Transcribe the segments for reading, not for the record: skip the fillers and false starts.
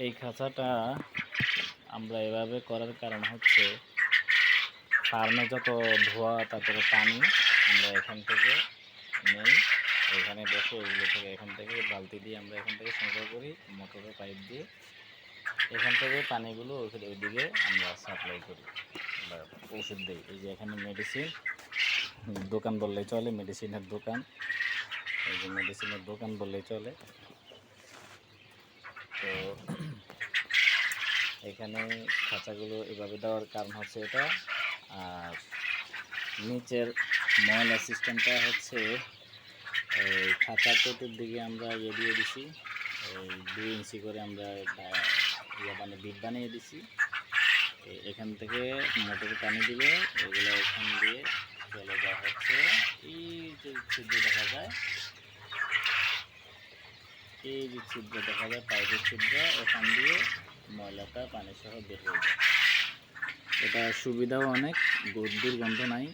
এই খাঁচাটা আমরা এভাবে করার কারণ হচ্ছে ফার্মে যত ধোয়া তারপরে পানি আমরা এখান থেকে নেই, এখানে বসে এগুলো থেকে এখান থেকে বালতি দিয়ে আমরা এখান থেকে সংগ্রহ করি মোটরের পাইপ দিয়ে, এখান থেকে পানিগুলো ওইদিকে আমরা সাপ্লাই করি বা ওষুধ দিই। এই যে এখানে মেডিসিন দোকান বললেই চলে, মেডিসিনের দোকান, এই যে মেডিসিনের দোকান বললেই চলে। তো এখানে খাঁচাগুলো এভাবে দেওয়ার কারণ হচ্ছে এটা। আর নিচের ময়লা সিস্টেমটা হচ্ছে এই খাঁচা চতুর্দিকে আমরা দিয়ে দিছি, এই 2 ইঞ্চি করে আমরা মানে বিট বানিয়ে দিছি। এখান থেকে মোটরে পানি দিলে এগুলো এখান দিয়ে চলে যাওয়া হচ্ছে এই যে ছিদ্র দেখা যায়, এই যে ছিদ্র দেখা যায় পাইপের ছিদ্র, এখান দিয়ে ময়লাটা পানি সহ বের হয়ে যায়। এটা সুবিধাও অনেক, দুর্গন্ধ নাই,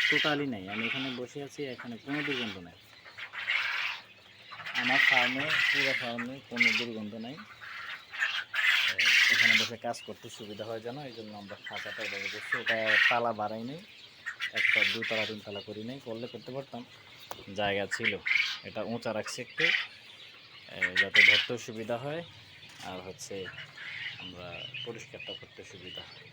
টোটালি নাই। আমি এখানে বসে আছি, এখানে কোনো দুর্গন্ধ নাই, আমার ফার্মে পুরো ফার্মে কোনো দুর্গন্ধ নাই। এখানে বসে কাজ করতে সুবিধা হয় যেন, এই জন্য আমরা খাঁচাটা এভাবে করছি। এটা তালা বাড়াই নেই, একটা 2 তলা 3 তলা করি নাই, করলে করতে পারতাম, জায়গা ছিল। এটা উঁচা রাখছি একটু, যাতে ধরতেও সুবিধা হয় আর হচ্ছে আমরা পরিষ্কারটা করতে সুবিধা হয়।